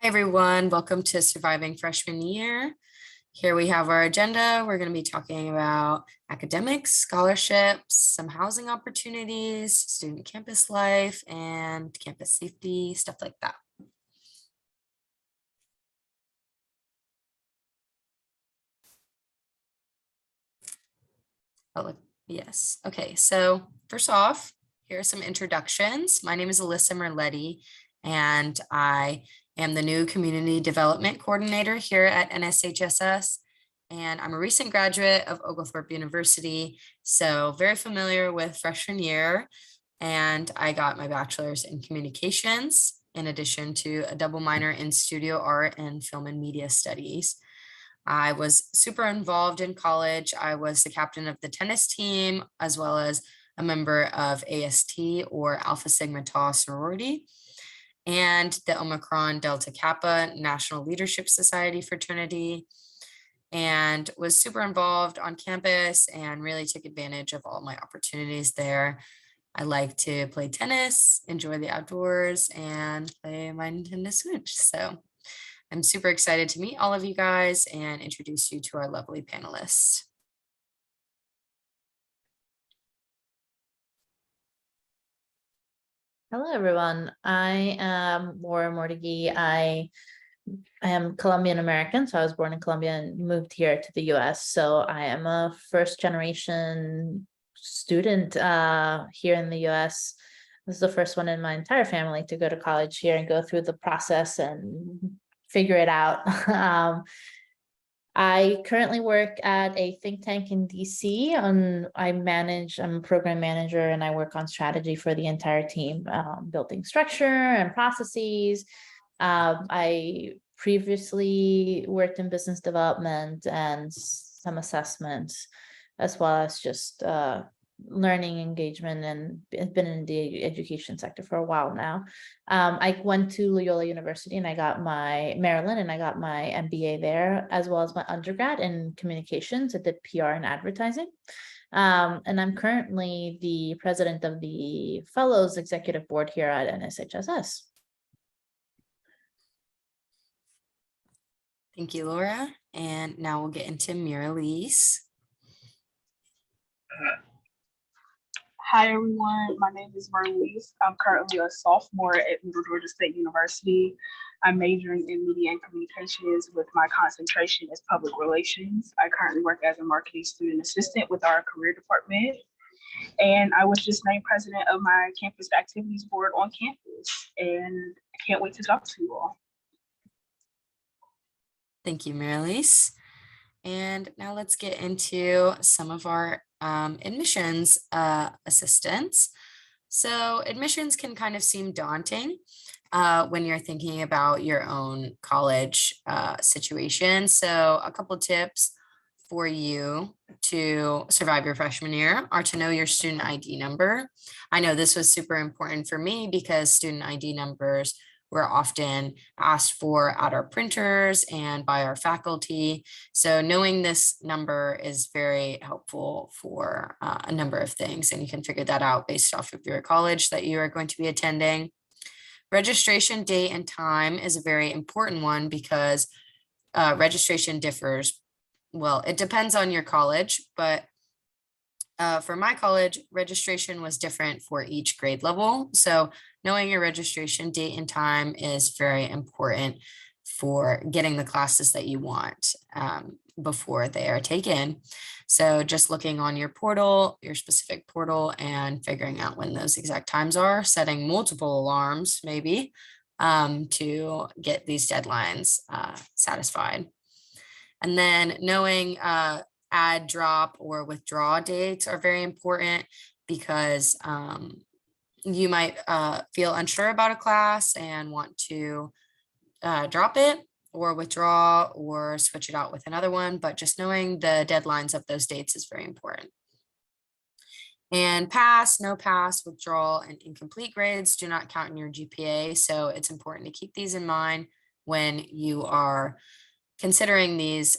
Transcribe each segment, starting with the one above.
Hi everyone, welcome to Surviving Freshman Year. Here we have our agenda. We're going to be talking about academics, scholarships, some housing opportunities, student campus life, and campus safety, stuff like that. Oh, yes. Okay, so first off, here are some introductions. My name is Alyssa Merletti, and I am the new Community Development Coordinator here at NSHSS. And I'm a recent graduate of Oglethorpe University, so very familiar with freshman year. And I got my bachelor's in communications, in addition to a double minor in studio art and film and media studies. I was super involved in college. I was the captain of the tennis team, as well as a member of AST, or Alpha Sigma Tau sorority, and the Omicron Delta Kappa National Leadership Society fraternity, and was super involved on campus and really took advantage of all my opportunities there. I like to play tennis, enjoy the outdoors, and play my Nintendo Switch. So I'm super excited to meet all of you guys and introduce you to our lovely panelists. Hello, everyone. I am Laura Amortegui. I am Colombian American, so I was born in Colombia and moved here to the US. So I am a first generation student here in the US. This is the first one in my entire family to go to college here and go through the process and figure it out. I currently work at a think tank in DC. I'm a program manager, and I work on strategy for the entire team, building structure and processes. I previously worked in business development and some assessments, as well as just learning engagement, and been in the education sector for a while now. I went to Loyola University and I got my Maryland, and I got my MBA there, as well as my undergrad in communications. I did PR and advertising. And I'm currently the president of the Fellows Executive Board here at NSHSS. Thank you, Laura. And now we'll get into Miralise. Hi, everyone. My name is Marlise. I'm currently a sophomore at Middle Georgia State University. I'm majoring in media and communications with my concentration as public relations. I currently work as a marketing student assistant with our career department. And I was just named president of my campus activities board on campus. And I can't wait to talk to you all. Thank you, Miralise. And now let's get into some of our admissions assistance. So admissions can kind of seem daunting when you're thinking about your own college situation. So a couple tips for you to survive your freshman year are to know your student ID number. I know this was super important for me because student ID numbers were often asked for at our printers and by our faculty. So knowing this number is very helpful for a number of things, and you can figure that out based off of your college that you are going to be attending. Registration date and time is a very important one because registration differs. Well, it depends on your college, but for my college, registration was different for each grade level. So knowing your registration date and time is very important for getting the classes that you want before they are taken. So just looking on your portal, your specific portal, and figuring out when those exact times are, setting multiple alarms maybe to get these deadlines satisfied. And then knowing add, drop, or withdraw dates are very important because you might feel unsure about a class and want to drop it or withdraw or switch it out with another one, but just knowing the deadlines of those dates is very important. And pass, no pass, withdrawal, and incomplete grades do not count in your GPA, so it's important to keep these in mind when you are considering these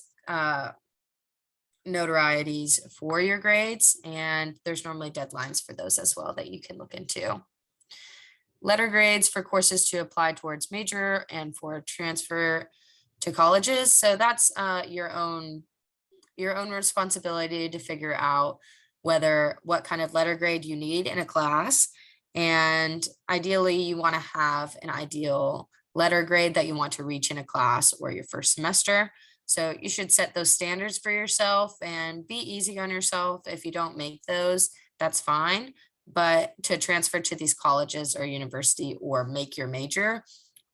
notorieties for your grades, and there's normally deadlines for those as well that you can look into. letter grades for courses to apply towards major and for transfer to colleges. So that's your own responsibility to figure out what kind of letter grade you need in a class. And ideally, you want to have an ideal letter grade that you want to reach in a class or your first semester. So you should set those standards for yourself and be easy on yourself. If you don't make those, that's fine. But to transfer to these colleges or university or make your major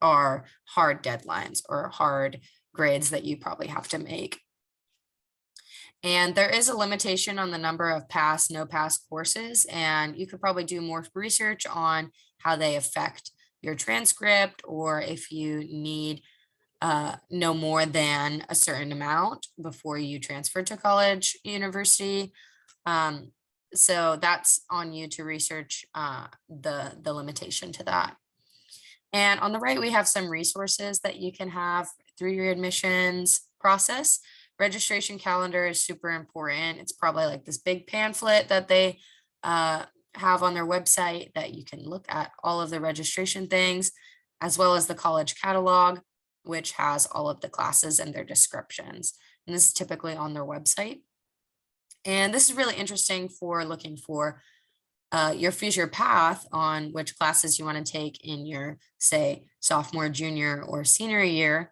are hard deadlines or hard grades that you probably have to make. And there is a limitation on the number of pass, no pass courses, and you could probably do more research on how they affect your transcript, or if you need no more than a certain amount before you transfer to college, university. So that's on you to research the limitation to that. And on the right, we have some resources that you can have through your admissions process. Registration calendar is super important. It's probably like this big pamphlet that they have on their website that you can look at all of the registration things, as well as the college catalog, which has all of the classes and their descriptions. And this is typically on their website. And this is really interesting for looking for your future path on which classes you want to take in your, say, sophomore, junior, or senior year.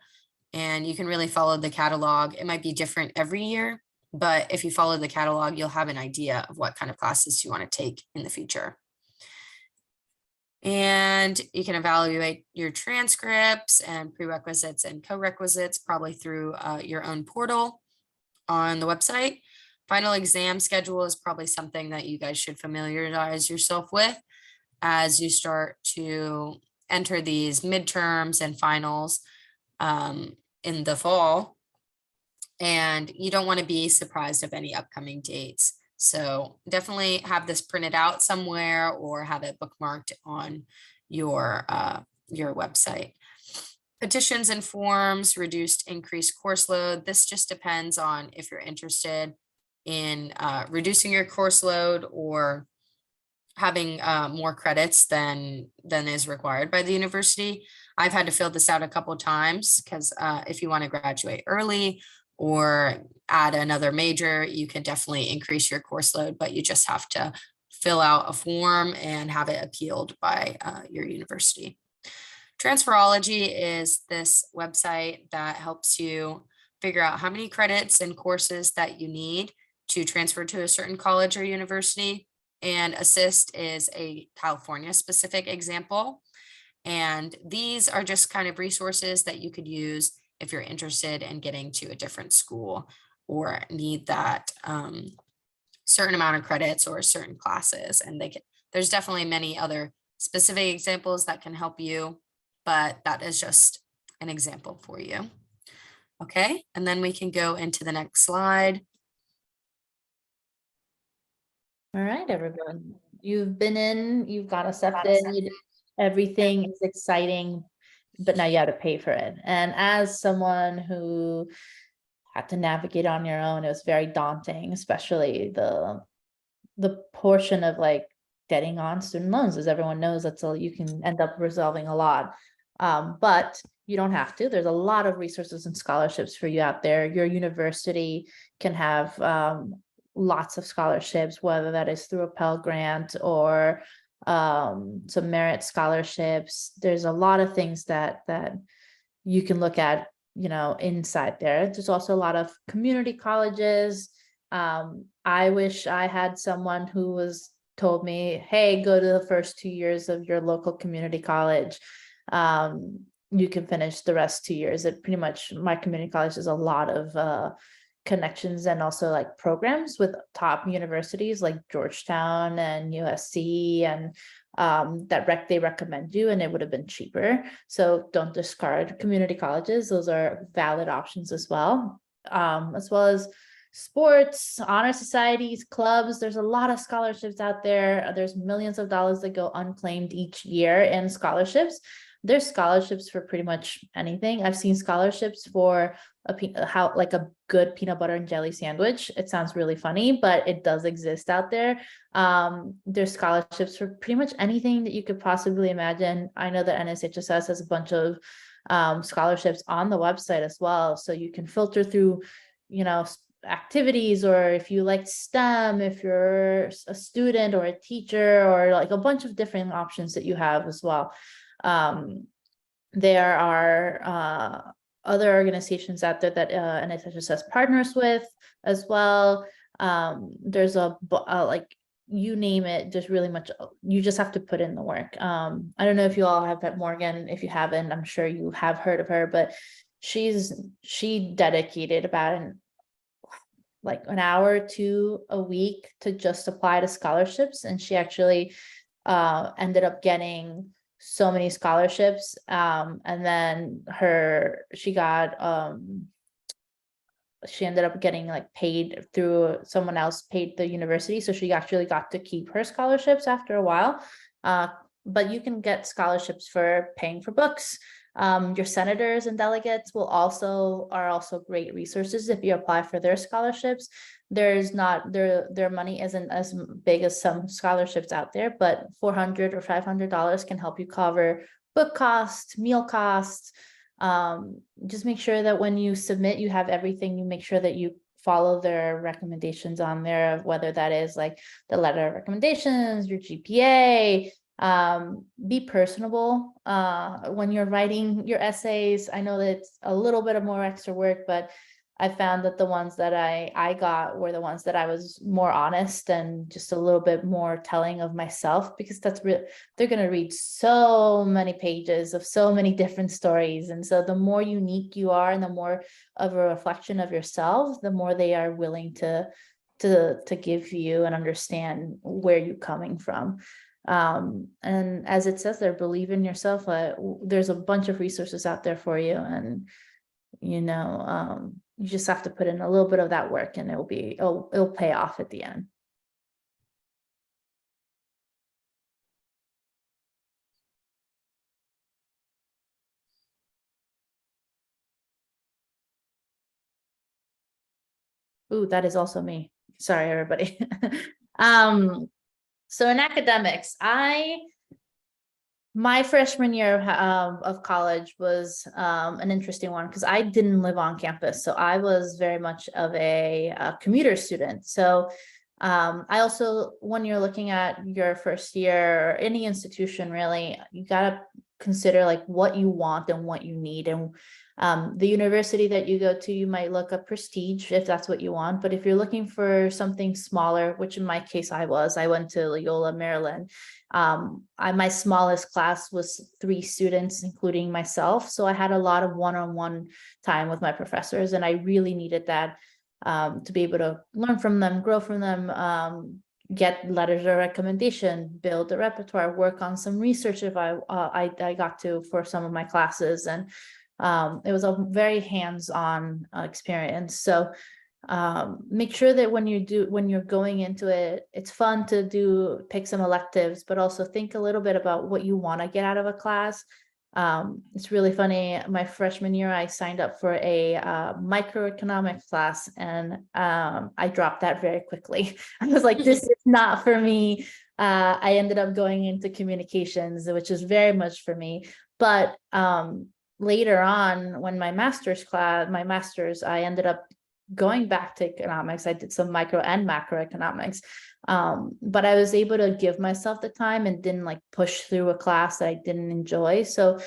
And you can really follow the catalog. It might be different every year, but if you follow the catalog, you'll have an idea of what kind of classes you want to take in the future. And you can evaluate your transcripts and prerequisites and co-requisites probably through your own portal on the website. Final exam schedule is probably something that you guys should familiarize yourself with as you start to enter these midterms and finals in the fall. And you don't want to be surprised of any upcoming dates. So definitely have this printed out somewhere or have it bookmarked on your website. Petitions and forms, reduced, increased course load. This just depends on if you're interested in reducing your course load or having more credits than is required by the university. I've had to fill this out a couple of times because if you want to graduate early or add another major, you can definitely increase your course load, but you just have to fill out a form and have it appealed by your university. Transferology is this website that helps you figure out how many credits and courses that you need to transfer to a certain college or university. And ASSIST is a California specific example. And these are just kind of resources that you could use if you're interested in getting to a different school or need that certain amount of credits or certain classes. And there's definitely many other specific examples that can help you, but that is just an example for you. Okay, and then we can go into the next slide. All right, everyone, you've been in, you've got accepted, everything is exciting, but now you have to pay for it. And as someone who had to navigate on your own, it was very daunting, especially the portion of like getting on student loans. As everyone knows, that's all, you can end up resolving a lot. But you don't have to. There's a lot of resources and scholarships for you out there. Your university can have lots of scholarships, whether that is through a Pell Grant or some merit scholarships. There's a lot of things that you can look at, you know, inside there. There's also a lot of community colleges. I wish I had someone who was told me, hey, go to the first 2 years of your local community college. You can finish the rest 2 years. It pretty much, my community college has a lot of connections and also like programs with top universities like Georgetown and USC, and they recommend you, and it would have been cheaper. So don't discard community colleges. Those are valid options as well as sports, honor societies, clubs. There's a lot of scholarships out there. There's millions of dollars that go unclaimed each year in scholarships. there's scholarships for pretty much anything. I've seen scholarships for like a good peanut butter and jelly sandwich. It sounds really funny, but it does exist out there. There's scholarships for pretty much anything that you could possibly imagine. I know that NSHSS has a bunch of scholarships on the website as well, so you can filter through, activities, or if you like STEM, if you're a student or a teacher, or like a bunch of different options that you have as well. There are other organizations out there that NSHSS partners with as well. There's like, you name it, there's really much, you just have to put in the work. I don't know if you all have met Morgan. If you haven't, I'm sure you have heard of her, but she dedicated about an hour or two a week to just apply to scholarships, and she actually ended up getting so many scholarships, and then she ended up getting like paid through someone else, paid the university, so she actually got to keep her scholarships after a while. But you can get scholarships for paying for books. Your senators and delegates are also great resources if you apply for their scholarships. Their money isn't as big as some scholarships out there, but $400 or $500 can help you cover book costs, meal costs. Just make sure that when you submit, you have everything. You make sure that you follow their recommendations on there, of whether that is like the letter of recommendations, your GPA. Be personable when you're writing your essays. I know that it's a little bit of more extra work, but I found that the ones that I got were the ones that I was more honest and just a little bit more telling of myself, because that's real. They're going to read so many pages of so many different stories. And so the more unique you are and the more of a reflection of yourself, the more they are willing to give you and understand where you're coming from. And as it says there, believe in yourself. There's a bunch of resources out there for you, and you just have to put in a little bit of that work, and it'll pay off at the end. Ooh, that is also me. Sorry, everybody. So in academics, my freshman year of college was an interesting one, because I didn't live on campus. So I was very much of a commuter student. So I also, when you're looking at your first year, or any institution really, you got to consider like what you want and what you need. And the university that you go to, you might look up prestige if that's what you want. But if you're looking for something smaller, which in my case I went to Loyola, Maryland. My smallest class was 3 students, including myself. So I had a lot of one-on-one time with my professors, and I really needed that to be able to learn from them, grow from them, get letters of recommendation, build a repertoire, work on some research if I got to for some of my classes. And it was a very hands-on experience. So make sure that when you're going into it, it's fun to pick some electives, but also think a little bit about what you want to get out of a class. It's really funny. My freshman year, I signed up for a microeconomics class, and I dropped that very quickly. I was like, this is not for me. I ended up going into communications, which is very much for me. But later on, when my master's, I ended up going back to economics. I did some micro and macroeconomics, but I was able to give myself the time and didn't like push through a class that I didn't enjoy. So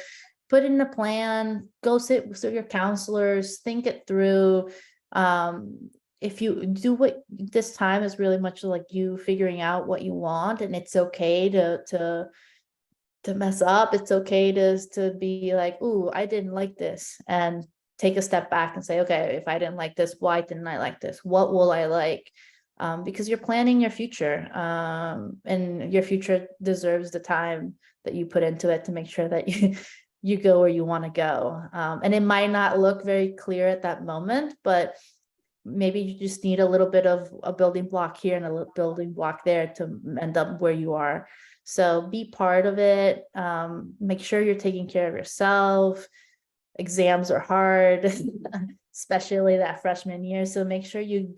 put in a plan, go sit with your counselors, think it through. If you do what this time is really much like you figuring out what you want, and it's okay to mess up. It's okay to be like, ooh, I didn't like this, and take a step back and say, okay, if I didn't like this, why didn't I like this? What will I like? Because you're planning your future, and your future deserves the time that you put into it to make sure that you go where you want to go. And it might not look very clear at that moment, but maybe you just need a little bit of a building block here and a little building block there to end up where you are. So be part of it. Make sure you're taking care of yourself. Exams are hard, especially that freshman year. So make sure you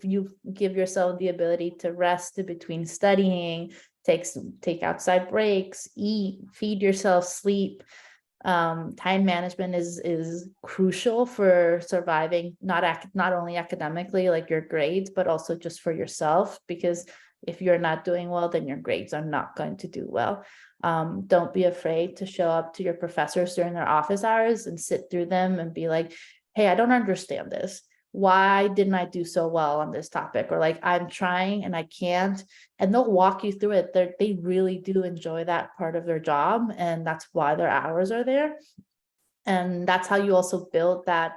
give yourself the ability to rest in between studying, take outside breaks, eat, feed yourself, sleep. Time management is crucial for surviving, not only academically, like your grades, but also just for yourself, because if you're not doing well, then your grades are not going to do well. Don't be afraid to show up to your professors during their office hours and sit through them and be like, hey, I don't understand this. Why didn't I do so well on this topic? Or like, I'm trying and I can't. And they'll walk you through it. They really do enjoy that part of their job. And that's why their hours are there. And that's how you also build that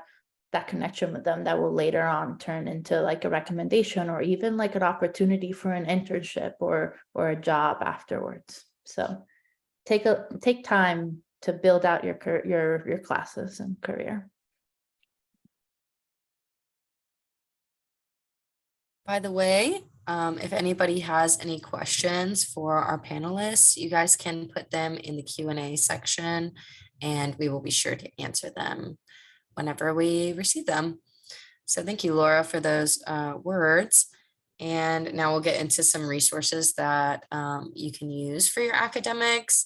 connection with them that will later on turn into like a recommendation or even like an opportunity for an internship or a job afterwards. So take time to build out your classes and career. By the way, if anybody has any questions for our panelists, you guys can put them in the Q&A section and we will be sure to answer them whenever we receive them. So thank you, Laura, for those words. And now we'll get into some resources that you can use for your academics.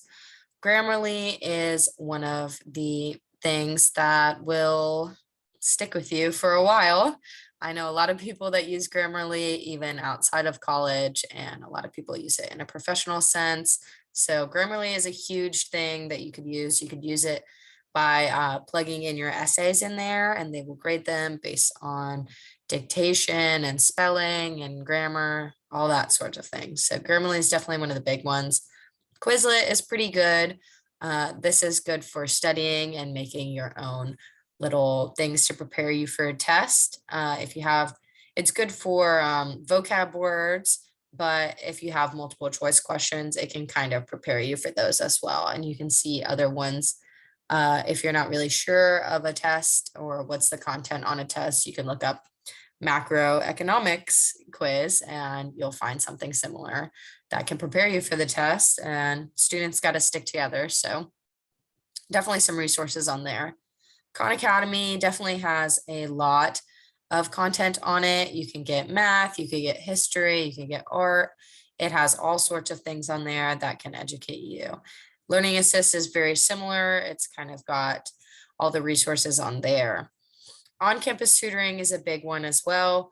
Grammarly is one of the things that will stick with you for a while. I know a lot of people that use Grammarly even outside of college, and a lot of people use it in a professional sense. So Grammarly is a huge thing that you could use. You could use it by plugging in your essays in there, and they will grade them based on dictation and spelling and grammar, all that sort of thing. So Grammarly is definitely one of the big ones. Quizlet is pretty good. This is good for studying and making your own little things to prepare you for a test. It's good for vocab words, but if you have multiple choice questions, it can kind of prepare you for those as well. And you can see other ones. If you're not really sure of a test or what's the content on a test, you can look up macroeconomics quiz and you'll find something similar that can prepare you for the test, and students got to stick together. So definitely some resources on there. Khan Academy definitely has a lot of content on it. You can get math, you can get history, you can get art. It has all sorts of things on there that can educate you. Learning Assist is very similar. It's kind of got all the resources on there. On-campus tutoring is a big one as well.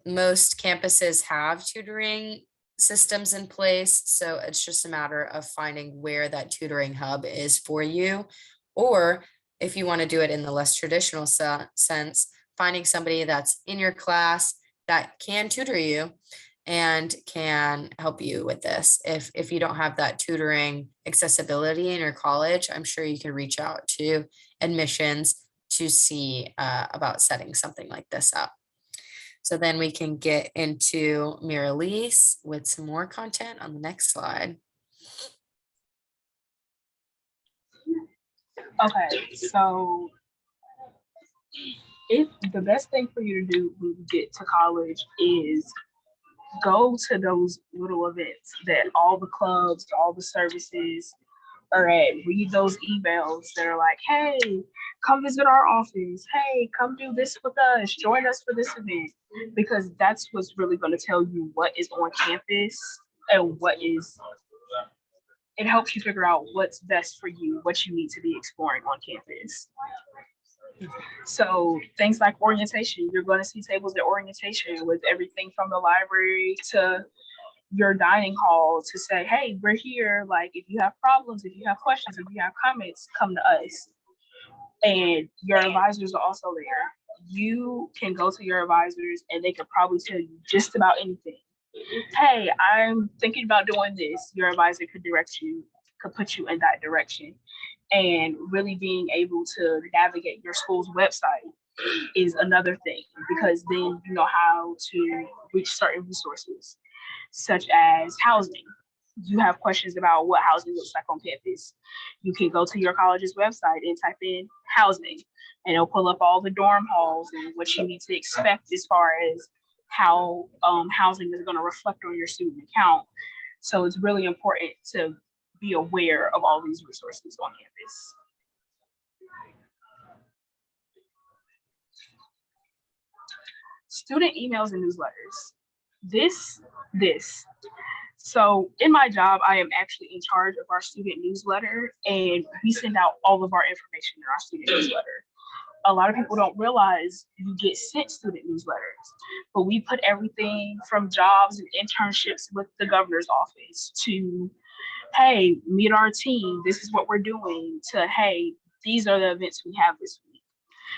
Most campuses have tutoring systems in place, so it's just a matter of finding where that tutoring hub is for you, or if you want to do it in the less traditional sense, finding somebody that's in your class that can tutor you and can help you with this. If you don't have that tutoring accessibility in your college, I'm sure you can reach out to admissions to see about setting something like this up. So then we can get into Miralise with some more content on the next slide. Okay, so if the best thing for you to do when you get to college is go to those little events that all the clubs, all the services are at. Read those emails that are like, hey, come visit our office. Hey, come do this with us. Join us for this event. Because that's what's really going to tell you what is on campus and it helps you figure out what's best for you, what you need to be exploring on campus. So things like orientation, you're going to see tables at orientation with everything from the library to your dining hall to say, hey, we're here. Like, if you have problems, if you have questions, if you have comments, come to us. And your advisors are also there. You can go to your advisors and they could probably tell you just about anything. Hey, I'm thinking about doing this. Your advisor could direct you, could put you in that direction. And really being able to navigate your school's website is another thing, because then you know how to reach certain resources, such as housing. You have questions about what housing looks like on campus. You can go to your college's website and type in housing, and it'll pull up all the dorm halls and what you need to expect as far as how housing is going to reflect on your student account. So it's really important to be aware of all these resources on campus. Student emails and newsletters. This. So in my job, I am actually in charge of our student newsletter, and we send out all of our information in our student newsletter. A lot of people don't realize you get sent student newsletters, but we put everything from jobs and internships with the governor's office to, hey, meet our team, this is what we're doing, to, hey, these are the events we have this week.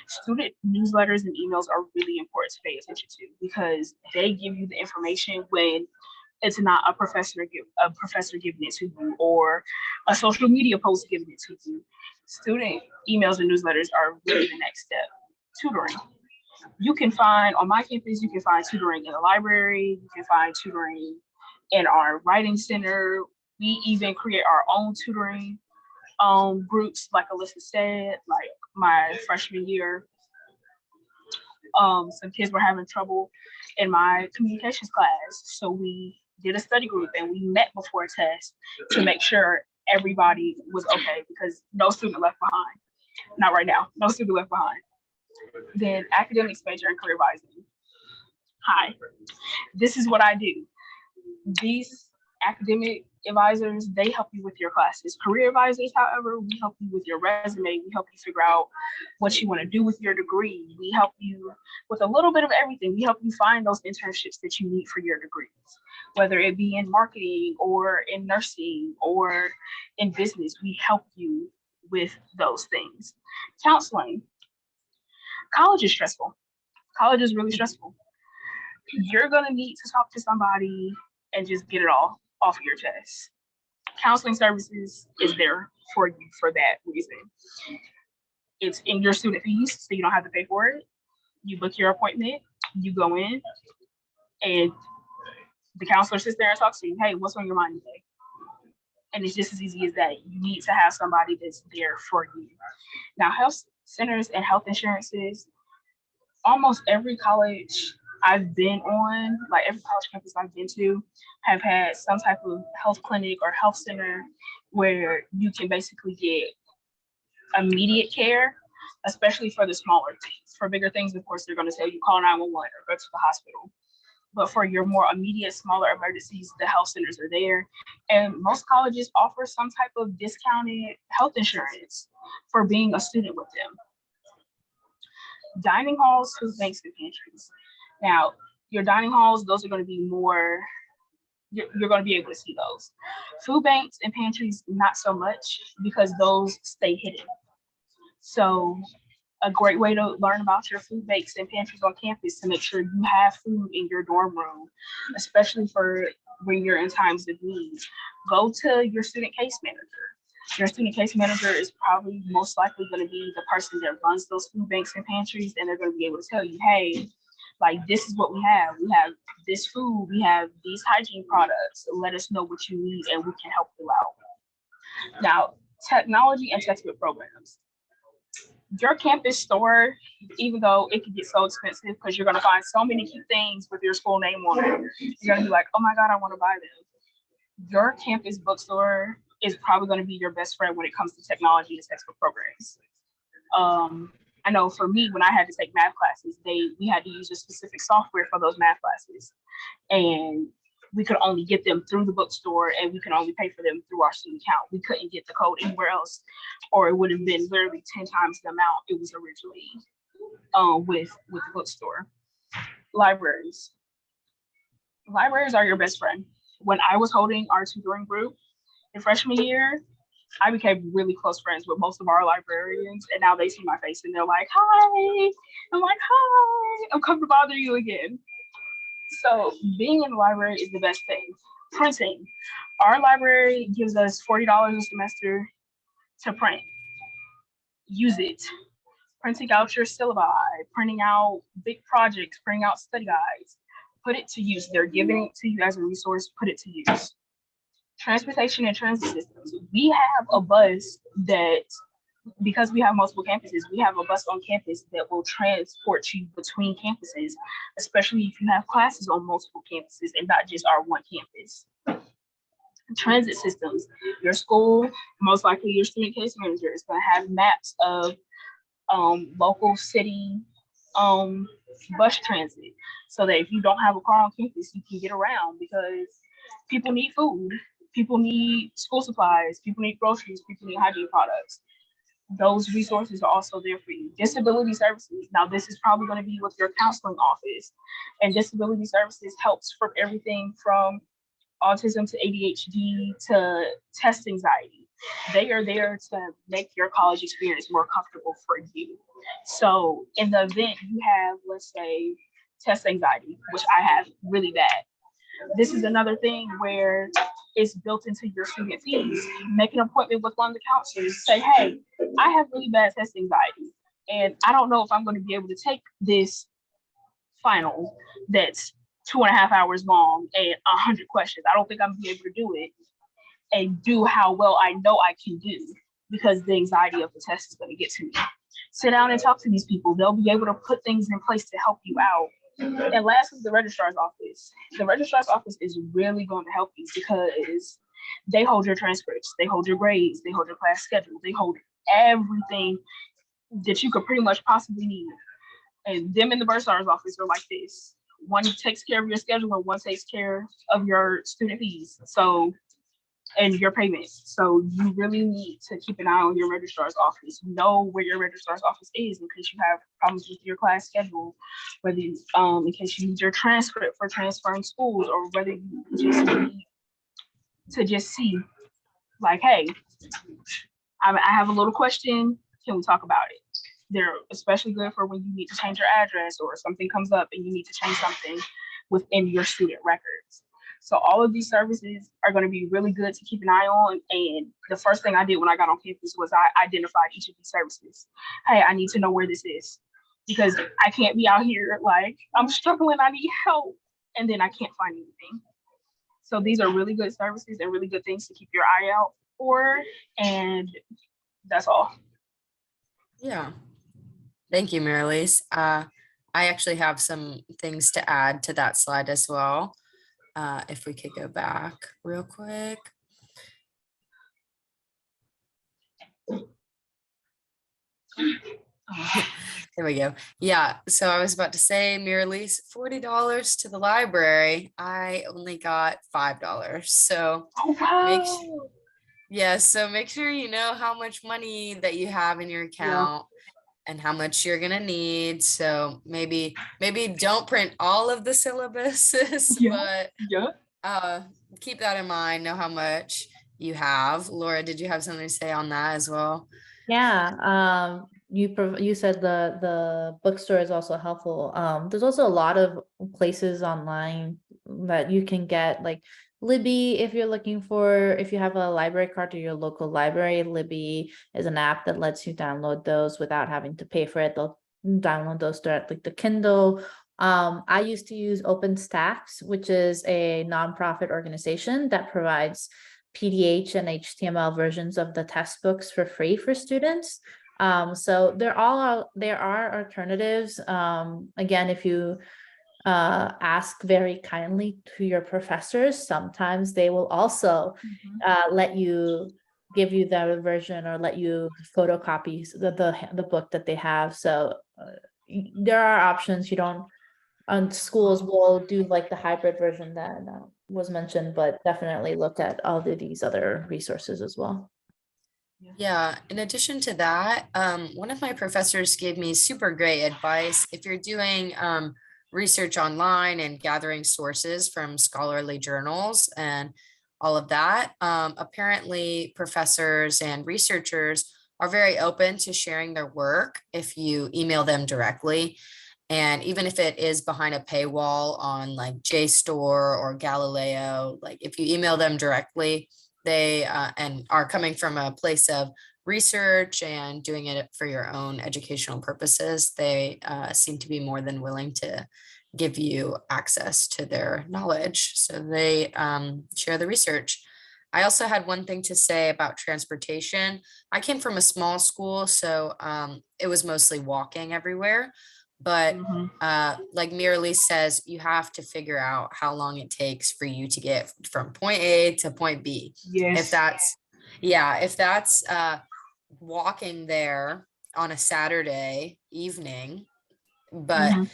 Student newsletters and emails are really important to pay attention to because they give you the information when it's not a professor giving it to you or a social media post giving it to you. Student emails and newsletters are really the next step. Tutoring. You can find on my campus, you can find tutoring in the library, you can find tutoring in our writing center. We even create our own tutoring groups, like Alyssa said, like my freshman year. Some kids were having trouble in my communications class. So we did a study group and we met before a test to make sure everybody was okay because no student left behind. Not right now, no student left behind. Then academics major and career advising. Hi, this is what I do. These academic advisors, they help you with your classes. Career advisors, however, we help you with your resume. We help you figure out what you want to do with your degree. We help you with a little bit of everything. We help you find those internships that you need for your degrees, whether it be in marketing or in nursing or in business. We help you with those things. Counseling. College is stressful. College is really stressful. You're going to need to talk to somebody and just get it all off of your chest. Counseling services is there for you for that reason. It's in your student fees, so you don't have to pay for it. You book your appointment, you go in, and the counselor sits there and talks to you. Hey, what's on your mind today? And it's just as easy as that. You need to have somebody that's there for you. Now, health centers and health insurances, almost every college I've been on, like every college campus I've been to, have had some type of health clinic or health center where you can basically get immediate care, especially for the smaller things. For bigger things, of course, they're going to tell you call 911 or go to the hospital. But for your more immediate, smaller emergencies, the health centers are there. And most colleges offer some type of discounted health insurance for being a student with them. Dining halls, food banks, and pantries. Now, your dining halls, those are going to be more, you're going to be able to see those. Food banks and pantries, not so much because those stay hidden. So a great way to learn about your food banks and pantries on campus to make sure you have food in your dorm room, especially for when you're in times of need. Go to your student case manager. Your student case manager is probably most likely going to be the person that runs those food banks and pantries, and they're going to be able to tell you, hey, like, this is what we have. We have this food, we have these hygiene products. Let us know what you need and we can help you out. Now, technology and textbook programs. Your campus store, even though it can get so expensive because you're going to find so many cute things with your school name on it, you're going to be like, oh my God, I want to buy them. Your campus bookstore is probably going to be your best friend when it comes to technology and textbook programs. I know for me, when I had to take math classes, we had to use a specific software for those math classes. And we could only get them through the bookstore and we could only pay for them through our student account. We couldn't get the code anywhere else, or it would have been literally 10 times the amount it was originally with the bookstore. Libraries. Libraries are your best friend. When I was holding our tutoring group in freshman year, I became really close friends with most of our librarians, and now they see my face and they're like, hi. I'm like, hi, I'm coming to bother you again. So being in the library is the best thing. Printing. Our library gives us $40 a semester to print. Use it. Printing out your syllabi, printing out big projects, printing out study guides. Put it to use. They're giving it to you as a resource. Put it to use. Transportation and transit systems. We have a bus that, because we have multiple campuses, we have a bus on campus that will transport you between campuses, especially if you have classes on multiple campuses and not just our one campus. transit systems. Your school, most likely your student case manager, is going to have maps of local city bus transit, so that if you don't have a car on campus, you can get around, because people need food, people need school supplies, people need groceries, people need hygiene products. Those resources are also there for you. Disability services. Now, this is probably going to be with your counseling office, and disability services helps for everything from autism to ADHD to test anxiety. They are there to make your college experience more comfortable for you. So in the event you have, let's say, test anxiety, which I have really bad, this is another thing where it's built into your student fees. Make an appointment with one of the counselors. Say, hey, I have really bad test anxiety, and I don't know if I'm going to be able to take this final that's 2.5 hours long and 100 questions. I don't think I'm gonna be able to do it and do how well I know I can do, because the anxiety of the test is going to get to me. Sit down and talk to these people. They'll be able to put things in place to help you out. And lastly, the registrar's office. The registrar's office is really going to help you, because they hold your transcripts, they hold your grades, they hold your class schedule, they hold everything that you could pretty much possibly need. And them in the bursar's office are like this. One takes care of your schedule and one takes care of your student fees. So, and your payments. So you really need to keep an eye on your registrar's office. Know where your registrar's office is in case you have problems with your class schedule, whether in case you need your transcript for transferring schools, or whether you just need to just see, like, hey, I have a little question. Can we talk about it? They're especially good for when you need to change your address, or something comes up and you need to change something within your student records. So all of these services are going to be really good to keep an eye on. And the first thing I did when I got on campus was I identified each of these services. Hey, I need to know where this is, because I can't be out here like, I'm struggling, I need help, and then I can't find anything. So these are really good services and really good things to keep your eye out for. And that's all. Yeah. Thank you, Marilise. I actually have some things to add to that slide as well. If we could go back real quick. There we go. Yeah, so I was about to say, Marilise, $40 to the library. I only got $5. So Oh, wow. so make sure you know how much money that you have in your account and how much you're gonna need. So maybe don't print all of the syllabuses, but keep that in mind, know how much you have. Laura, did you have something to say on that as well? Yeah, you said the bookstore is also helpful. There's also a lot of places online that you can get, like Libby, if you have a library card to your local library. Libby is an app that lets you download those without having to pay for it. They'll download those directly to Kindle. I used to use OpenStax, which is a nonprofit organization that provides PDH and HTML versions of the test books for free for students. So there are alternatives. Again, if you ask very kindly to your professors, sometimes they will also let you give you the version or let you photocopy the book that they have. So there are options. You don't. Schools will do like the hybrid version that was mentioned, but definitely look at all of these other resources as well. Yeah, in addition to that, one of my professors gave me super great advice. If you're doing research online and gathering sources from scholarly journals and all of that, apparently professors and researchers are very open to sharing their work if you email them directly. And even if it is behind a paywall on like JSTOR or Galileo, like if you email them directly, they and are coming from a place of research and doing it for your own educational purposes, they seem to be more than willing to give you access to their knowledge. So they share the research. I also had one thing to say about transportation. I came from a small school, so it was mostly walking everywhere. But Mhm. like Miralise says, you have to figure out how long it takes for you to get from point A to point B. If Yes. that's, yeah, if that's walking there on a Saturday evening, but Mhm.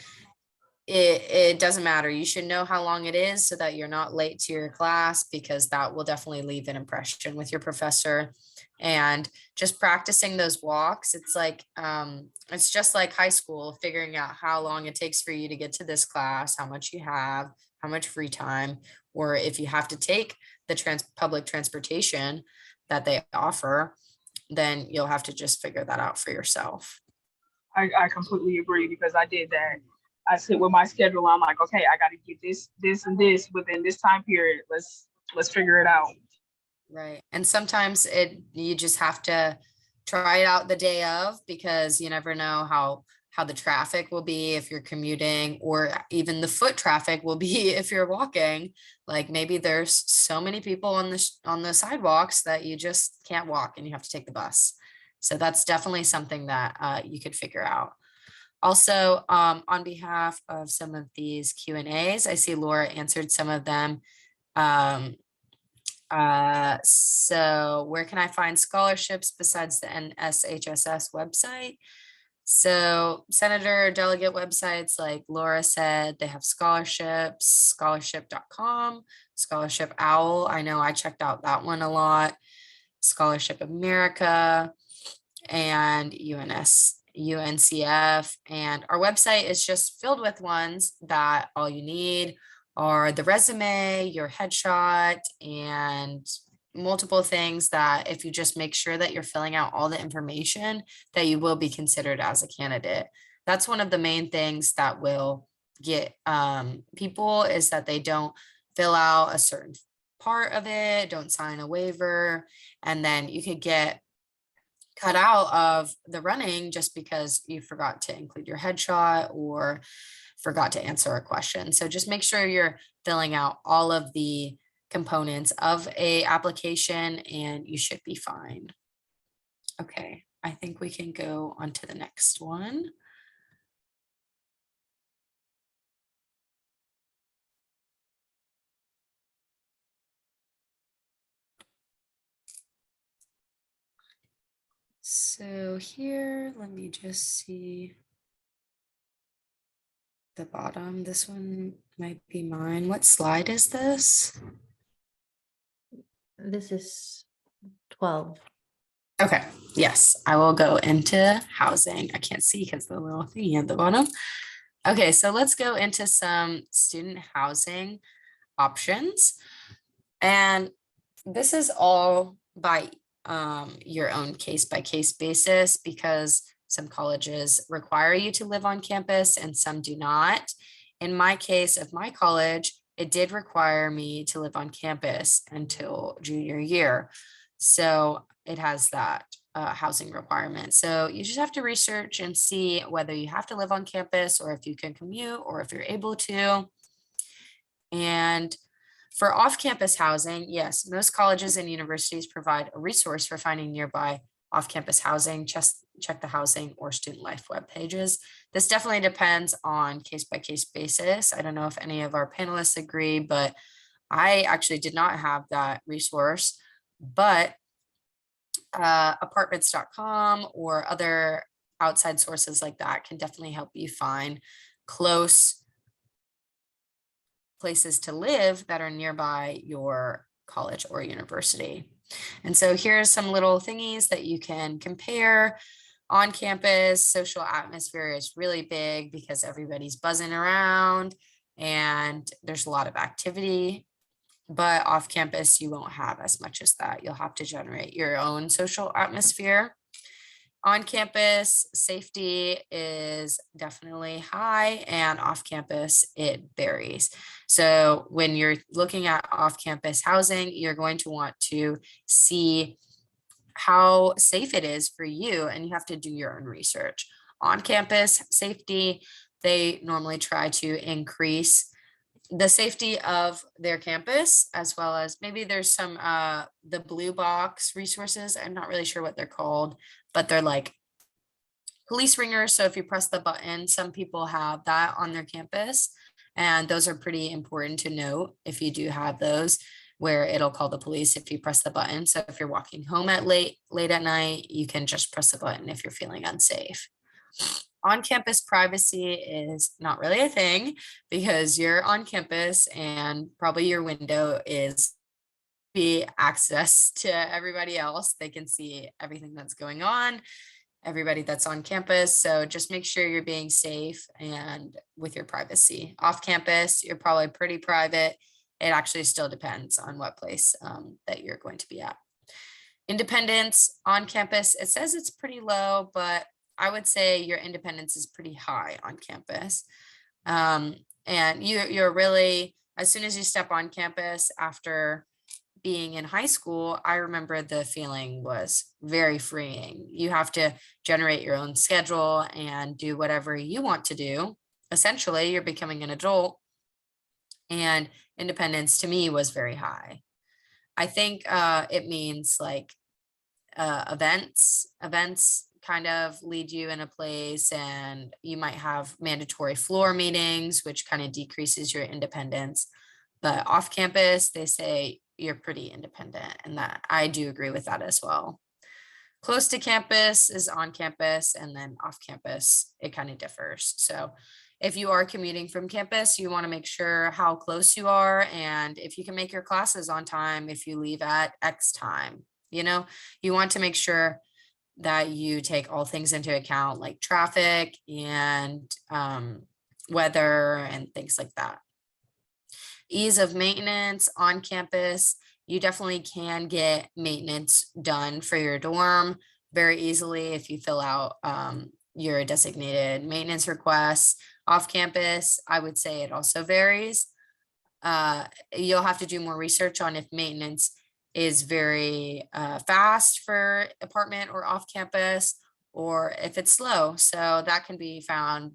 it doesn't matter. You should know how long it is so that you're not late to your class, because that will definitely leave an impression with your professor. And just practicing those walks, it's just like high school, figuring out how long it takes for you to get to this class, how much you have, how much free time, or if you have to take the public transportation that they offer, then you'll have to just figure that out for yourself. I completely agree because I did that. I sit with my schedule. I'm like, okay, I got to get this, and this within this time period. Let's figure it out. Right. And sometimes you just have to try it out the day of, because you never know how the traffic will be if you're commuting, or even the foot traffic will be if you're walking. Like maybe there's so many people on the sidewalks that you just can't walk and you have to take the bus. So that's definitely something that you could figure out. Also, on behalf of some of these Q&As, I see Laura answered some of them. So where can I find scholarships besides the NSHSS website? So senator delegate websites, like Laura said, they have scholarships, scholarship.com, Scholarship Owl. I know I checked out that one a lot. Scholarship America and UNCF. And our website is just filled with ones that all you need are the resume, your headshot, and multiple things that if you just make sure that you're filling out all the information, that you will be considered as a candidate. That's one of the main things that will get people, is that they don't fill out a certain part of it, don't sign a waiver, and then you could get cut out of the running just because you forgot to include your headshot or forgot to answer a question. So just make sure you're filling out all of the components of a application and you should be fine. Okay, I think we can go on to the next one. So here, let me just see the bottom. This one might be mine. What slide is this? This is 12. Okay, yes, I will go into housing. I can't see because the little thingy at the bottom. Okay, so let's go into some student housing options. And this is all by your own case by case basis, because some colleges require you to live on campus and some do not. In my case of my college, it did require me to live on campus until junior year. So it has that housing requirement. So you just have to research and see whether you have to live on campus or if you can commute or if you're able to. And for off-campus housing, yes, most colleges and universities provide a resource for finding nearby off-campus housing. Just check the housing or student life web pages. This definitely depends on case-by-case basis. I don't know if any of our panelists agree, but I actually did not have that resource. But apartments.com or other outside sources like that can definitely help you find close places to live that are nearby your college or university. And so here's some little thingies that you can compare. On campus, social atmosphere is really big because everybody's buzzing around and there's a lot of activity. But off campus, you won't have as much as that. You'll have to generate your own social atmosphere. On campus, safety is definitely high, and off campus, it varies. So when you're looking at off campus housing, you're going to want to see how safe it is for you, and you have to do your own research. On campus safety, they normally try to increase the safety of their campus, as well as maybe there's some the blue box resources. I'm not really sure what they're called, but they're like police ringers. So if you press the button, some people have that on their campus, and those are pretty important to note if you do have those, where it'll call the police if you press the button. So if you're walking home at late at night, you can just press the button if you're feeling unsafe. On-campus privacy is not really a thing because you're on campus and probably your window is be access to everybody else. They can see everything that's going on, everybody that's on campus. So just make sure you're being safe and with your privacy. Off campus, you're probably pretty private. It actually still depends on what place that you're going to be at. Independence on campus, it says it's pretty low, but I would say your independence is pretty high on campus. And you're really, as soon as you step on campus after being in high school, I remember the feeling was very freeing. You have to generate your own schedule and do whatever you want to do. Essentially, you're becoming an adult, and independence to me was very high. I think it means like events kind of lead you in a place, and you might have mandatory floor meetings, which kind of decreases your independence. But off campus, they say you're pretty independent, and that I do agree with that as well. Close to campus is on campus, and then off campus, it kind of differs. So if you are commuting from campus, you want to make sure how close you are, and if you can make your classes on time, if you leave at X time, you want to make sure that you take all things into account, like traffic and weather and things like that. Ease of maintenance on campus, you definitely can get maintenance done for your dorm very easily if you fill out your designated maintenance requests. Off campus, I would say it also varies. You'll have to do more research on if maintenance is very fast for apartment or off campus, or if it's slow. So that can be found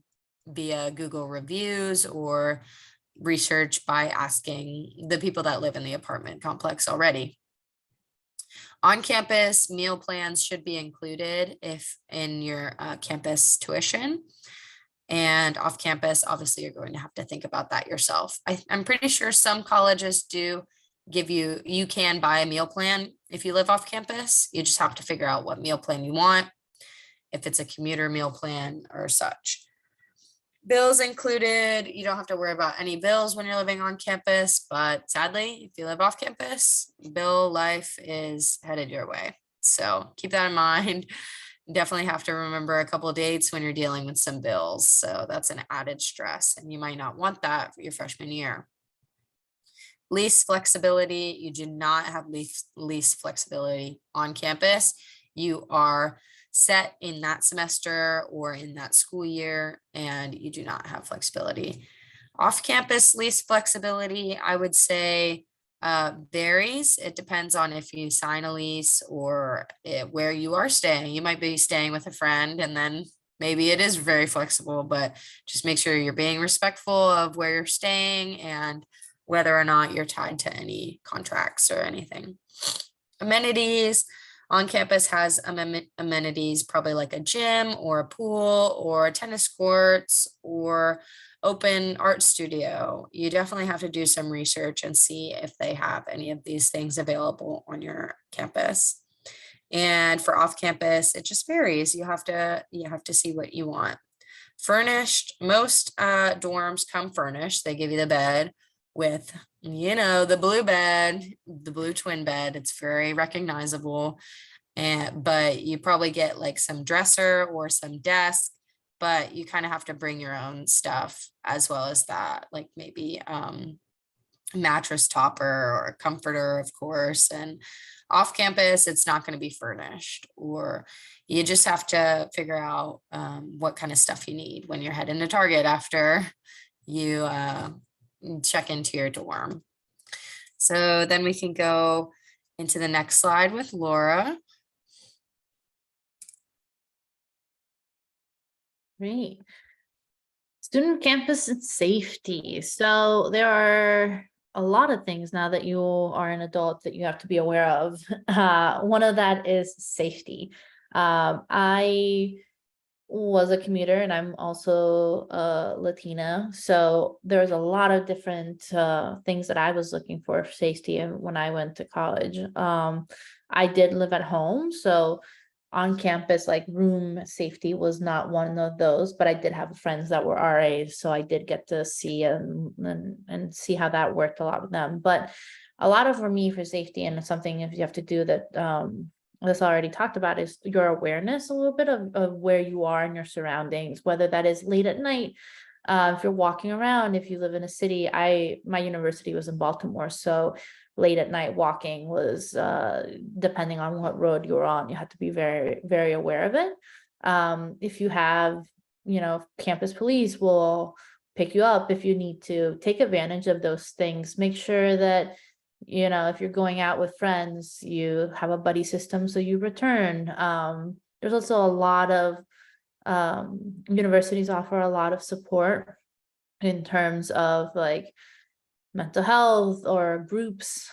via Google reviews or research by asking the people that live in the apartment complex already. On campus, meal plans should be included if in your campus tuition. And off campus, obviously, you're going to have to think about that yourself. I'm pretty sure some colleges do give you can buy a meal plan if you live off campus. You just have to figure out what meal plan you want, if it's a commuter meal plan or such. Bills included, you don't have to worry about any bills when you're living on campus, but sadly, if you live off campus, bill life is headed your way. So keep that in mind. Definitely have to remember a couple of dates when you're dealing with some bills. So that's an added stress, and you might not want that for your freshman year. Lease flexibility, you do not have lease flexibility on campus. You are set in that semester or in that school year, and you do not have flexibility. Off-campus lease flexibility, I would say varies. It depends on if you sign a lease or where you are staying. You might be staying with a friend, and then maybe it is very flexible, but just make sure you're being respectful of where you're staying and whether or not you're tied to any contracts or anything. Amenities, on campus has amenities, probably like a gym or a pool or tennis courts or open art studio. You definitely have to do some research and see if they have any of these things available on your campus. And for off campus, it just varies. You have to see what you want. Furnished, most dorms come furnished. They give you the bed with, the blue bed, the blue twin bed. It's very recognizable. But you probably get like some dresser or some desk, but you kind of have to bring your own stuff as well as that, like maybe mattress topper or a comforter, of course. And off campus, it's not going to be furnished, or you just have to figure out what kind of stuff you need when you're heading to Target after you check into your dorm. So then we can go into the next slide with Laura. Great. Student campus and safety. So there are a lot of things now that you are an adult that you have to be aware of. One of that is safety. I was a commuter, and I'm also Latina. So there's a lot of different things that I was looking for safety when I went to college. I did live at home, so on campus, like room safety was not one of those, but I did have friends that were RAs, so I did get to see and see how that worked a lot with them. But a lot of, for me, for safety, and something if you have to do that that's already talked about, is your awareness a little bit of where you are in your surroundings, whether that is late at night, if you're walking around, if you live in a city. My university was in Baltimore, so late at night walking was depending on what road you're on, you have to be very, very aware of it. If you have, campus police will pick you up if you need to take advantage of those things. Make sure that if you're going out with friends, you have a buddy system so you return. There's also a lot of universities offer a lot of support in terms of like mental health or groups.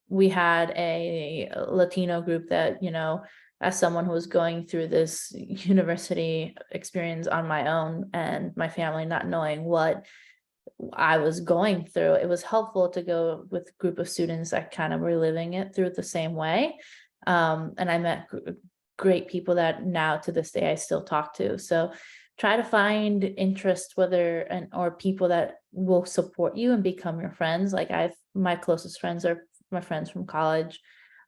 We had a Latino group that, as someone who was going through this university experience on my own and my family not knowing what I was going through, it was helpful to go with a group of students that kind of were living it through the same way. And I met great people that now to this day I still talk to. So try to find interest, or people that will support you and become your friends. Like my closest friends are my friends from college,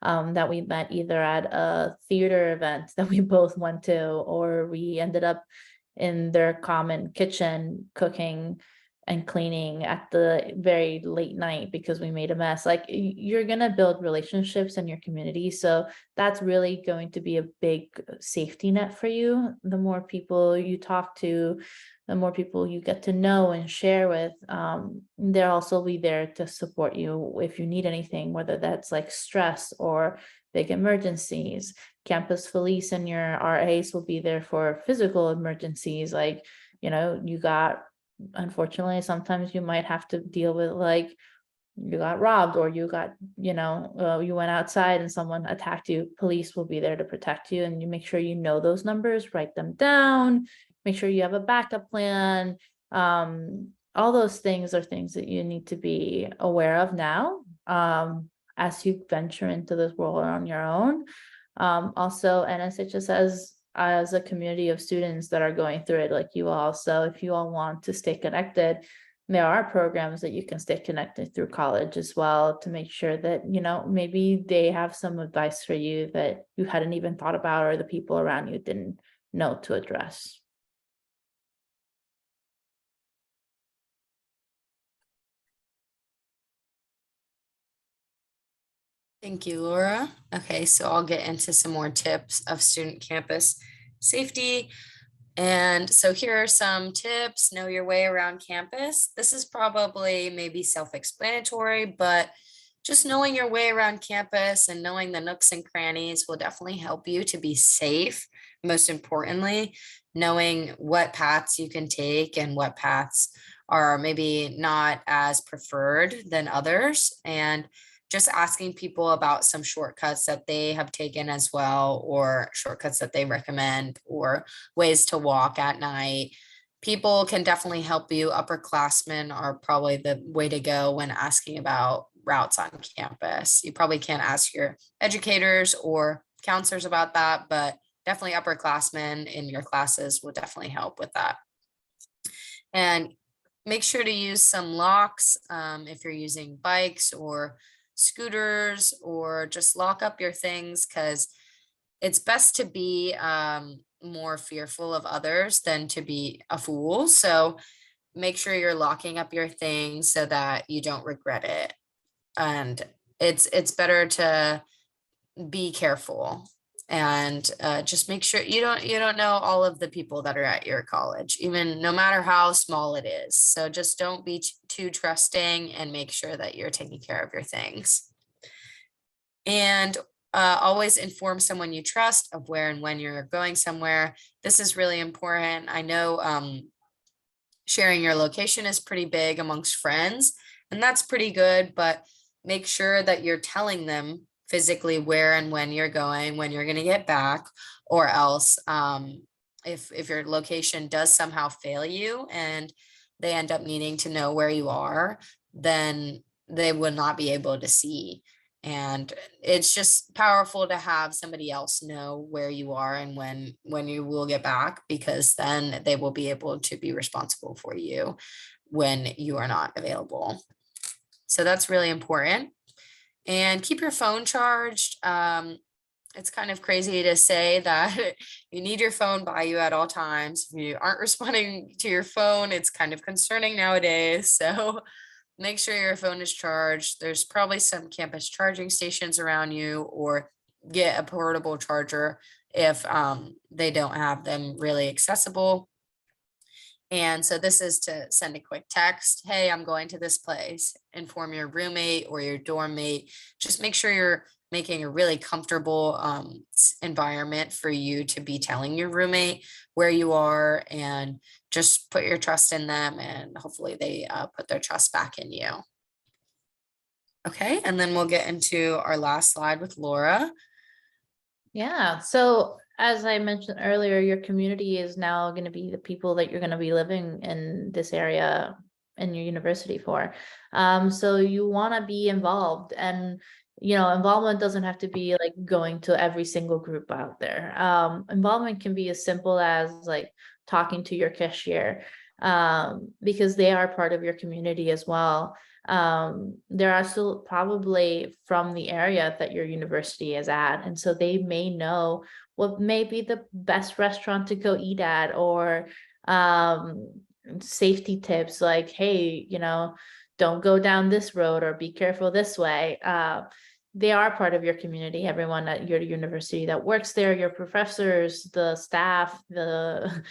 that we met either at a theater event that we both went to, or we ended up in their common kitchen cooking and cleaning at the very late night because we made a mess. Like, you're going to build relationships in your community. So that's really going to be a big safety net for you. The more people you talk to, the more people you get to know and share with, they'll also be there to support you if you need anything, whether that's like stress or big emergencies. Campus police and your RAs will be there for physical emergencies. Like, unfortunately, sometimes you might have to deal with like you got robbed, or you got, you went outside and someone attacked you. Police will be there to protect you, and you make sure those numbers, write them down, make sure you have a backup plan. All those things are things that you need to be aware of now, as you venture into this world on your own. Also, NSHS as a community of students that are going through it like you all. So if you all want to stay connected, there are programs that you can stay connected through college as well, to make sure that, maybe they have some advice for you that you hadn't even thought about, or the people around you didn't know to address. Thank you, Laura. Okay, so I'll get into some more tips of student campus safety. And so here are some tips. Know your way around campus. This is probably maybe self-explanatory, but just knowing your way around campus and knowing the nooks and crannies will definitely help you to be safe. Most importantly, knowing what paths you can take and what paths are maybe not as preferred than others, and just asking people about some shortcuts that they have taken as well, or shortcuts that they recommend, or ways to walk at night. People can definitely help you. Upperclassmen are probably the way to go when asking about routes on campus. You probably can't ask your educators or counselors about that, but definitely upperclassmen in your classes will definitely help with that. And make sure to use some locks if you're using bikes or scooters, or just lock up your things, because it's best to be more fearful of others than to be a fool. So make sure you're locking up your things so that you don't regret it. And it's better to be careful, and just make sure you don't know all of the people that are at your college, even no matter how small it is. So just don't be too trusting, and make sure that you're taking care of your things. And always inform someone you trust of where and when you're going somewhere. This is really important. I know sharing your location is pretty big amongst friends, and that's pretty good, but make sure that you're telling them physically where and when you're going, when you're going to get back, or else if your location does somehow fail you and they end up needing to know where you are, then they would not be able to see. And it's just powerful to have somebody else know where you are and when you will get back, because then they will be able to be responsible for you when you are not available. So that's really important. And keep your phone charged. It's kind of crazy to say that you need your phone by you at all times. If you aren't responding to your phone, it's kind of concerning nowadays. So make sure your phone is charged. There's probably some campus charging stations around you, or get a portable charger if they don't have them really accessible. And so this is to send a quick text. Hey, I'm going to this place. Inform your roommate or your dorm mate. Just make sure you're making a really comfortable environment for you to be telling your roommate where you are, and just put your trust in them, and hopefully they put their trust back in you. Okay, and then we'll get into our last slide with Laura. Yeah, so as I mentioned earlier, your community is now going to be the people that you're going to be living in this area in your university for. So you want to be involved, and involvement doesn't have to be like going to every single group out there. Involvement can be as simple as like talking to your cashier, because they are part of your community as well. There are still probably from the area that your university is at, and so they may know what may be the best restaurant to go eat at, or safety tips like, hey, don't go down this road, or be careful this way. They are part of your community. Everyone at your university that works there, your professors, the staff, the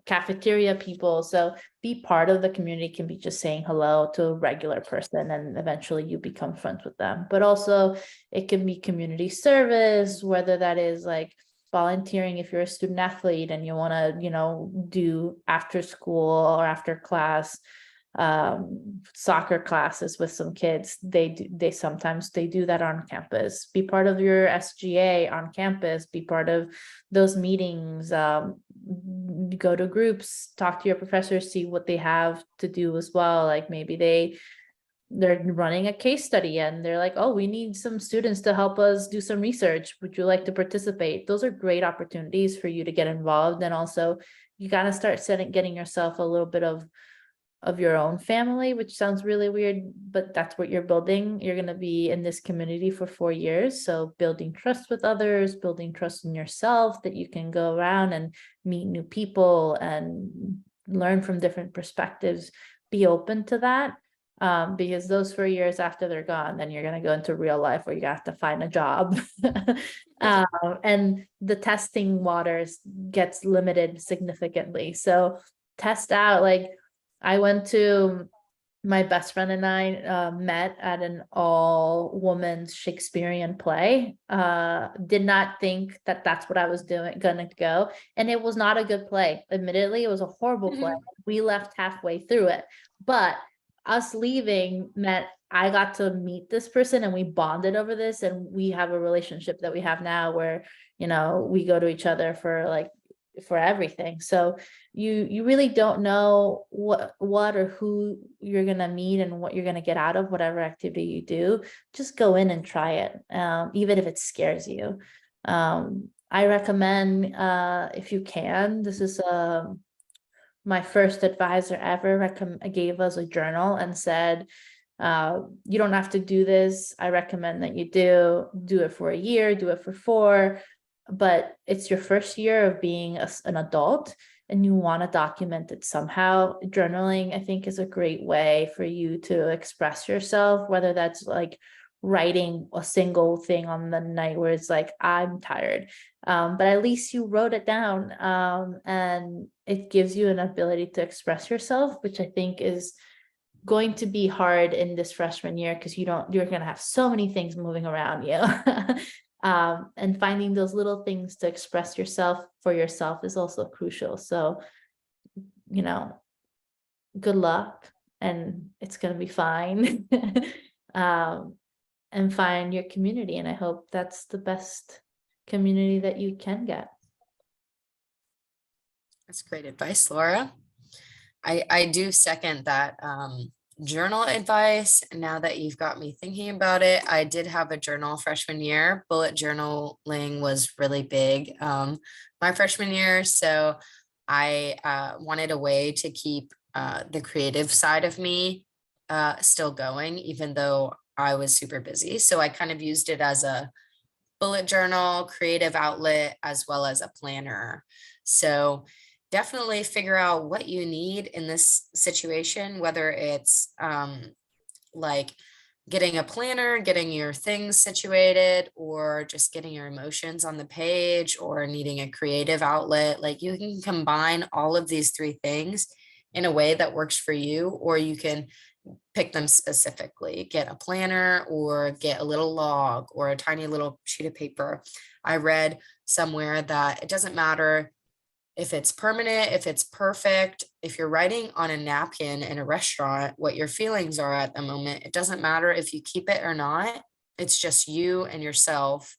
cafeteria people. So be part of the community can be just saying hello to a regular person, and eventually you become friends with them. But also it can be community service, whether that is like volunteering if you're a student athlete and you want to, do after school or after class soccer classes with some kids. They sometimes do that on campus. Be part of your SGA on campus, be part of those meetings, go to groups, talk to your professors, see what they have to do as well. Like maybe they're running a case study and they're like, oh, we need some students to help us do some research. Would you like to participate? Those are great opportunities for you to get involved. And also you got to start getting yourself a little bit of your own family, which sounds really weird, but that's what you're building. You're going to be in this community for 4 years. So building trust with others, building trust in yourself, that you can go around and meet new people and learn from different perspectives. Be open to that. Because those 4 years after they're gone, then you're going to go into real life where you have to find a job. And the testing waters gets limited significantly. So test out, like, I went to, my best friend and I met at an all-women's Shakespearean play. Did not think that that's what I was gonna go. And it was not a good play. Admittedly, it was a horrible play. We left halfway through it. But us leaving meant I got to meet this person and we bonded over this. And we have a relationship that we have now where, we go to each other for everything. So you really don't know what or who you're gonna meet and what you're gonna get out of whatever activity you do. Just go in and try it, even if it scares you. I recommend, if you can, this is my first advisor ever gave us a journal and said, you don't have to do this. I recommend that you do it for a year, do it for 4, but it's your first year of being an adult and you want to document it somehow. Journaling, I think, is a great way for you to express yourself, whether that's like writing a single thing on the night where it's like, I'm tired. But at least you wrote it down, and it gives you an ability to express yourself, which I think is going to be hard in this freshman year because you're going to have so many things moving around you. And finding those little things to express yourself for yourself is also crucial. So, good luck, and it's going to be fine. And find your community. And I hope that's the best community that you can get. That's great advice, Laura. I do second that journal advice. Now that you've got me thinking about it, I did have a journal freshman year. Bullet journaling was really big my freshman year. So I wanted a way to keep the creative side of me still going, even though I was super busy. So I kind of used it as a bullet journal, creative outlet, as well as a planner. So definitely figure out what you need in this situation, whether it's like getting a planner, getting your things situated, or just getting your emotions on the page, or needing a creative outlet. Like you can combine all of these three things in a way that works for you, or you can pick them specifically, get a planner or get a little log or a tiny little sheet of paper. I read somewhere that it doesn't matter if it's permanent, if it's perfect, if you're writing on a napkin in a restaurant, what your feelings are at the moment, it doesn't matter if you keep it or not. It's just you and yourself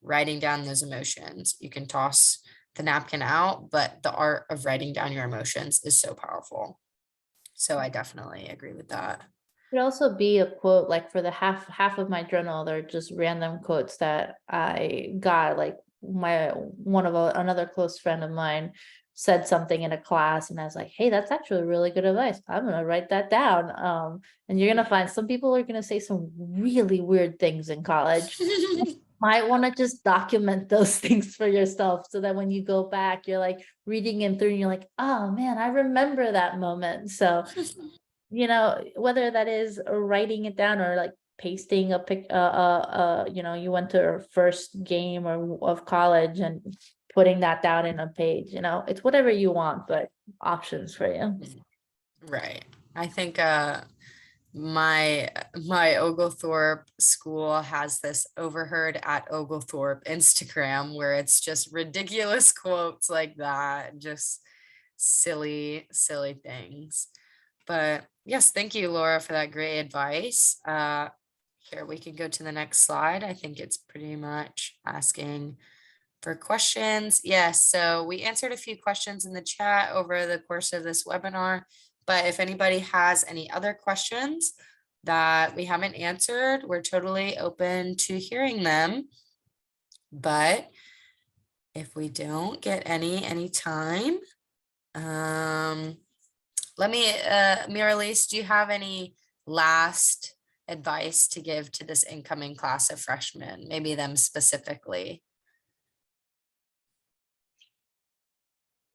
writing down those emotions. You can toss the napkin out, but the art of writing down your emotions is so powerful. So I definitely agree with that. Could also be a quote, like for the half of my journal, they're just random quotes that I got. Like another close friend of mine said something in a class, and I was like, hey, that's actually really good advice. I'm gonna write that down. And you're gonna find some people are gonna say some really weird things in college. Might want to just document those things for yourself so that when you go back, you're like reading them through and you're like, oh man, I remember that moment. So whether that is writing it down or like pasting a pic, you went to a first game of college and putting that down in a page, it's whatever you want, but options for you. Right. I think my Oglethorpe school has this overheard at Oglethorpe Instagram where it's just ridiculous quotes like that, just silly things. But yes, thank you, Laura, for that great advice. Here we can go to the next slide. I think it's pretty much asking for questions. Yes, so we answered a few questions in the chat over the course of this webinar, but if anybody has any other questions that we haven't answered, we're totally open to hearing them. But if we don't get any time, let me, Miralise, do you have any last advice to give to this incoming class of freshmen, maybe them specifically?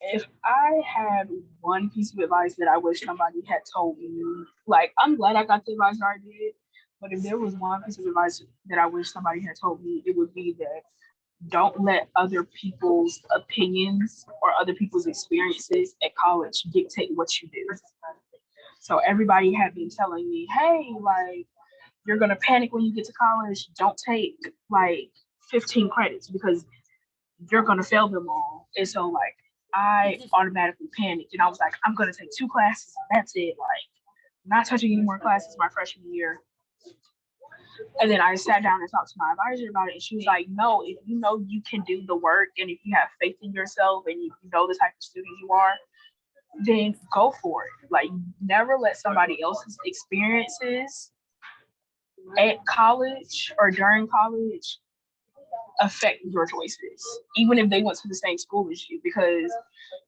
If I had one piece of advice that I wish somebody had told me, like, I'm glad I got the advice I did, but if there was one piece of advice that I wish somebody had told me, it would be that don't let other people's opinions or other people's experiences at college dictate what you do. So everybody had been telling me, hey, like, you're going to panic when you get to college. Don't take like 15 credits because you're going to fail them all. And so, like, I automatically panicked and I was like, I'm going to take 2 classes and that's it. Like, not touching any more classes my freshman year. And then I sat down and talked to my advisor about it. And she was like, no, if you know you can do the work and if you have faith in yourself and you know the type of student you are, then go for it. Like, never let somebody else's experiences at college or during college affect your choices, even if they went to the same school as you. Because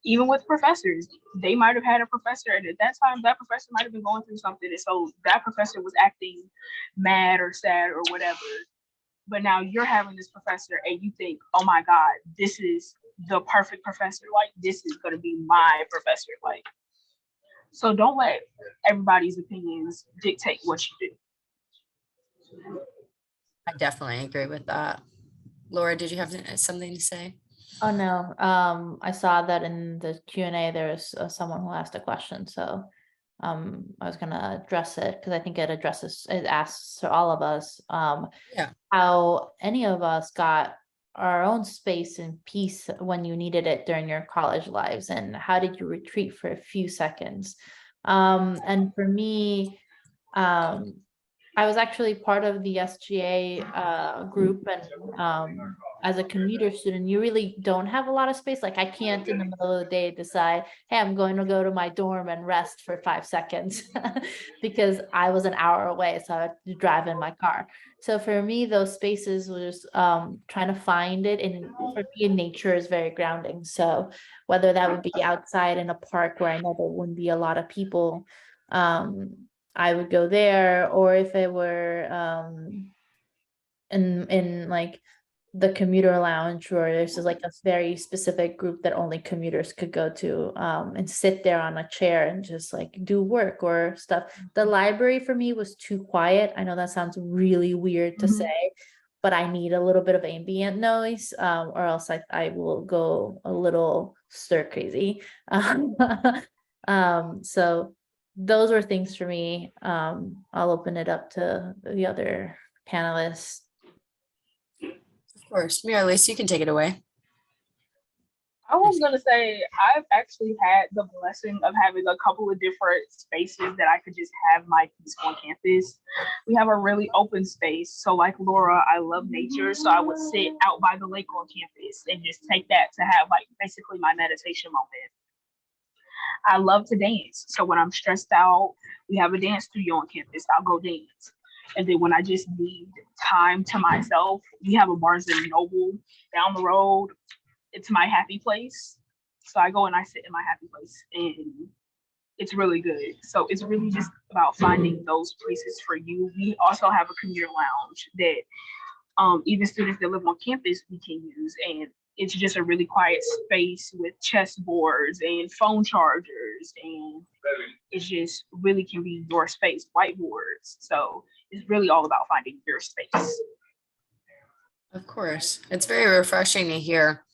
even with professors, they might have had a professor, and at that time, that professor might have been going through something, and so that professor was acting mad or sad or whatever. But now you're having this professor, and you think, "Oh my God, this is the perfect professor. Like, this is going to be my professor." Like, so don't let everybody's opinions dictate what you do. I definitely agree with that. Laura, did you have something to say? Oh, no. I saw that in the Q&A, there was someone who asked a question. So I was going to address it because I think it asks to all of us how any of us got our own space and peace when you needed it during your college lives, and how did you retreat for a few seconds? And for me, I was actually part of the SGA group, and as a commuter student, you really don't have a lot of space. Like I can't in the middle of the day decide, hey, I'm going to go to my dorm and rest for 5 seconds because I was an hour away, so I had to drive in my car. So for me, those spaces was trying to find it, and for me, nature is very grounding. So whether that would be outside in a park where I know there wouldn't be a lot of people, I would go there, or if it were in like the commuter lounge, where there's just like a very specific group that only commuters could go to, and sit there on a chair and just like do work or stuff. The library for me was too quiet. I know that sounds really weird to say, but I need a little bit of ambient noise, or else I will go a little stir crazy. So those were things for me. I'll open it up to the other panelists. Of course, Mira-Lisa, you can take it away. I was gonna say I've actually had the blessing of having a couple of different spaces that I could just have my piece on campus. We have a really open space. So like Laura, I love nature. So I would sit out by the lake on campus and just take that to have like basically my meditation moment. I love to dance. So when I'm stressed out, we have a dance studio on campus. I'll go dance. And then when I just need time to myself, we have a Barnes and Noble down the road. It's my happy place. So I go and I sit in my happy place, and it's really good. So it's really just about finding those places for you. We also have a commuter lounge that even students that live on campus we can use, and it's just a really quiet space with chessboards and phone chargers, and it just really can be your space, whiteboards. So it's really all about finding your space. Of course, it's very refreshing to hear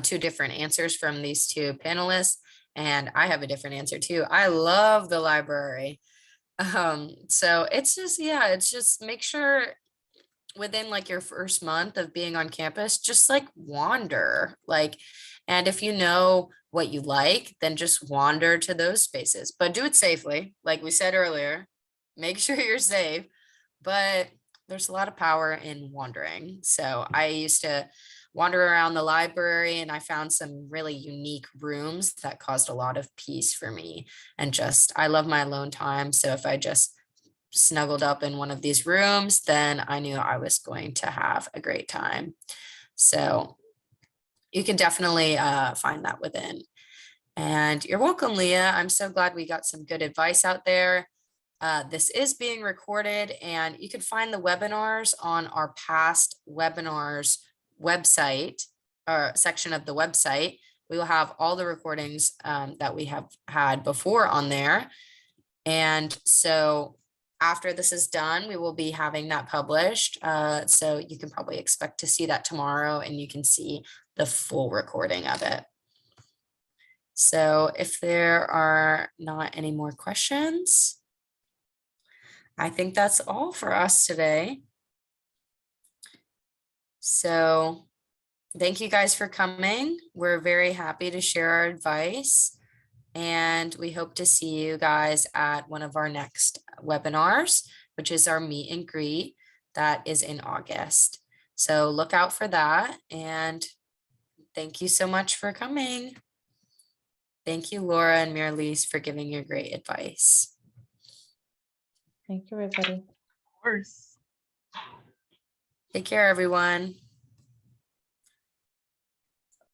two different answers from these two panelists, and I have a different answer too. I love the library. So it's just, yeah, it's just make sure within like your first month of being on campus, just like wander, like, and if you know what you like, then just wander to those spaces, but do it safely. Like we said earlier, make sure you're safe, but there's a lot of power in wandering. So I used to wander around the library, and I found some really unique rooms that caused a lot of peace for me. And just, I love my alone time. So if I just snuggled up in one of these rooms, then I knew I was going to have a great time. So you can definitely find that within. And you're welcome, Leah. I'm so glad we got some good advice out there. This is being recorded, and you can find the webinars on our past webinars website, or section of the website. We will have all the recordings that we have had before on there. And so after this is done, we will be having that published. So you can probably expect to see that tomorrow, and you can see the full recording of it. So if there are not any more questions, I think that's all for us today. So thank you guys for coming. We're very happy to share our advice, and we hope to see you guys at one of our next webinars, which is our meet and greet that is in August. So look out for that, and thank you so much for coming. Thank you, Laura and Mira-Lisa, for giving your great advice. Thank you, everybody. Of course. Take care, everyone.